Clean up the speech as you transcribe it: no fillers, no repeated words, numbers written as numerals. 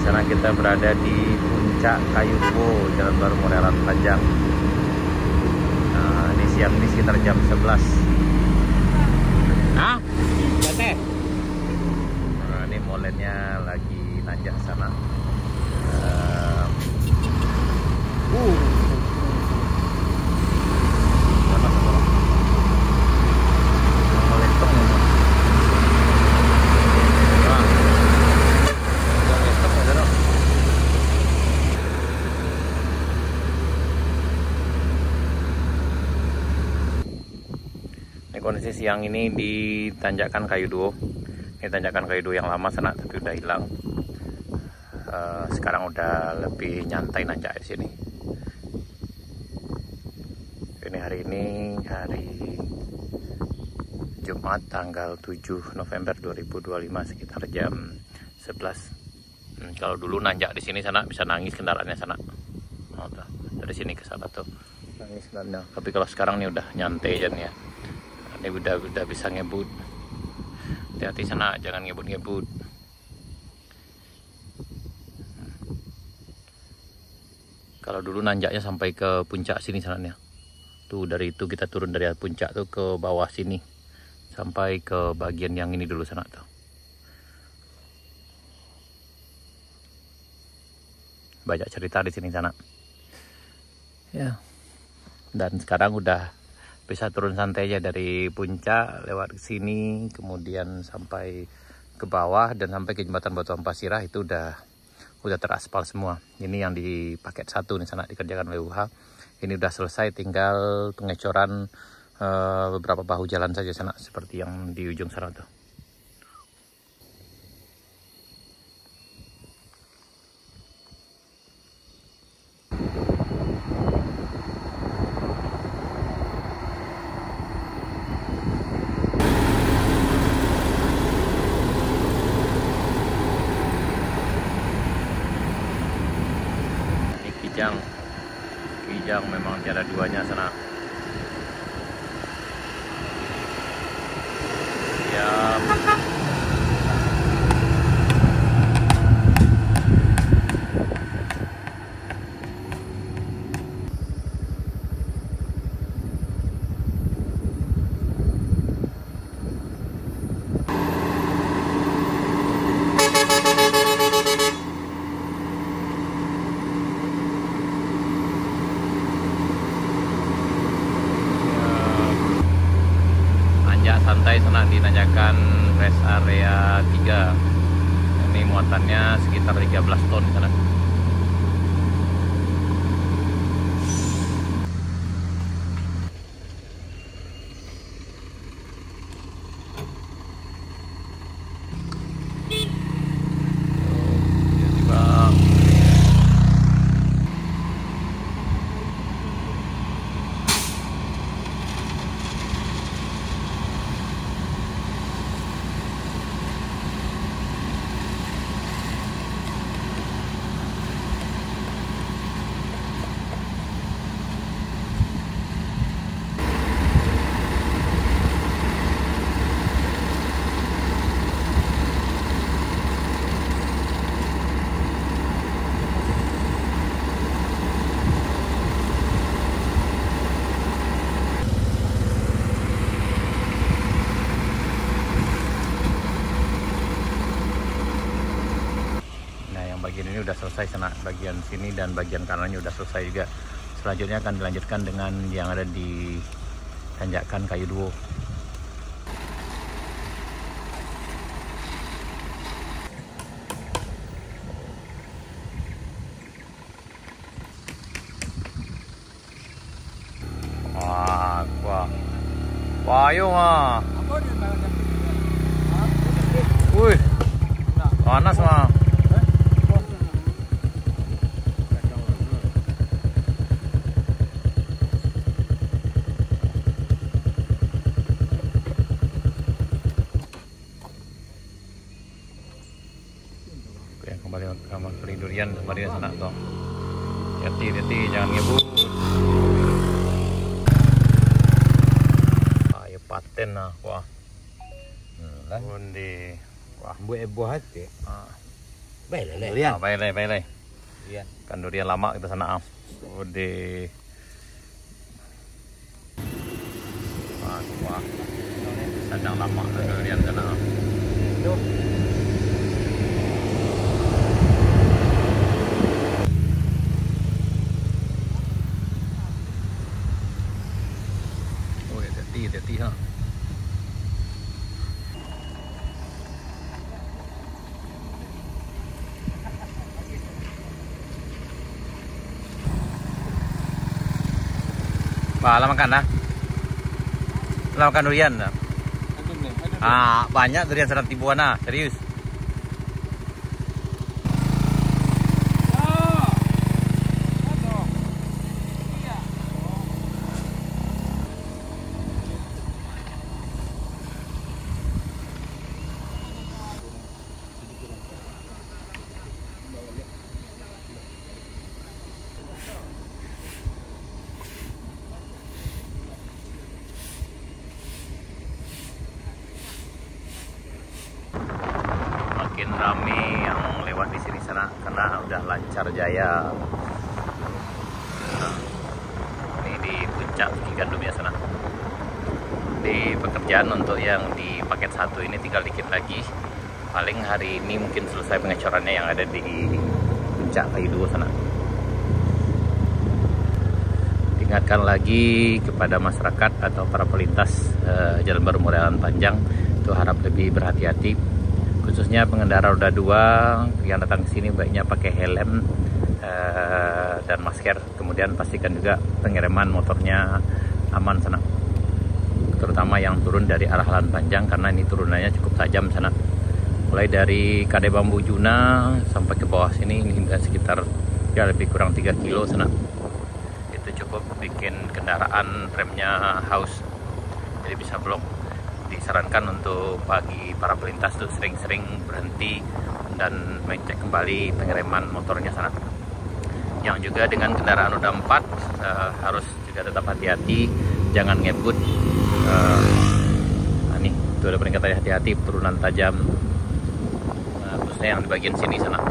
Sekarang kita berada di Puncak Kayu Duo, Jalan Baru Modern Panjang. Nah, ini siang ini sekitar jam 11. Nah, ini molennya lagi nanjak sana. Kondisi siang ini di Tanjakan Kayu Duo. Ini Tanjakan Kayu Duo yang lama sana tapi udah hilang. Sekarang udah lebih nyantai nanjak di sini. Ini hari Jumat tanggal 7 November 2025 sekitar jam 11. Kalau dulu nanjak di sini sana bisa nangis kendaraannya sana. Dari sini ke sana tuh nangis kendaraannya. Tapi kalau sekarang nih udah nyantai jadinya. Ini udah bisa ngebut. Hati-hati sana, jangan ngebut-ngebut. Kalau dulu nanjaknya sampai ke puncak sini sananya. Tuh dari itu kita turun dari puncak tuh ke bawah sini sampai ke bagian yang ini dulu sana tuh. Banyak cerita di sini sana. Ya. Dan sekarang udah bisa turun santai aja dari puncak lewat sini, kemudian sampai ke bawah dan sampai ke jembatan Batuan Pasirah itu udah teraspal semua. Ini yang di paket 1 nih sana dikerjakan WUH. Ini udah selesai, tinggal pengecoran beberapa bahu jalan saja sana seperti yang di ujung sana tuh. Kijang memang tiada duanya sana. Ya. Santai sana di Tanjakan Rest Area 3. Ini muatannya sekitar 13 ton di sana. Bagian ini udah selesai sana, bagian sini dan bagian kanannya udah selesai juga. Selanjutnya akan dilanjutkan dengan yang ada di Tanjakan Kayu Duo. Wah, ayo mah. Wih, panas mah. Kembali ke kamar durian kembali ke sana toh. Hati-hati jangan ngebut. Ayo paten nah, wah. Undi, wah buah hati. Durian. Baik. Kan durian lama kita sana. Udah. Wah. Sedang lama durian sana. Oh, hati-hati ha. Pak, makan dah. Makan durian dah. Banyak durian Serang Tibuana, serius. Makin rame yang lewat di sini sana karena udah lancar jaya. Ini di puncak Gandum ya sana. Di pekerjaan untuk yang di paket 1 ini tinggal dikit lagi. Paling hari ini mungkin selesai pengecorannya yang ada di puncak Kaidu sana. Ingatkan lagi kepada masyarakat atau para pelintas jalan baru Morelan Panjang itu harap lebih berhati-hati. Khususnya pengendara roda 2 yang datang ke sini baiknya pakai helm dan masker. Kemudian pastikan juga pengereman motornya aman sana. Terutama yang turun dari arah Lan Panjang karena ini turunannya cukup tajam sana. Mulai dari Kade Bambu Juna sampai ke bawah sini hingga sekitar ya lebih kurang 3 kilo sana. Itu cukup bikin kendaraan remnya haus. Jadi bisa blok. Disarankan untuk bagi para pelintas tuh sering-sering berhenti dan mengecek kembali pengereman motornya sana. Yang juga dengan kendaraan roda 4 harus juga tetap hati-hati, jangan ngebut. Nih, itu ada peringatan hati-hati, turunan tajam, khususnya yang di bagian sini sana.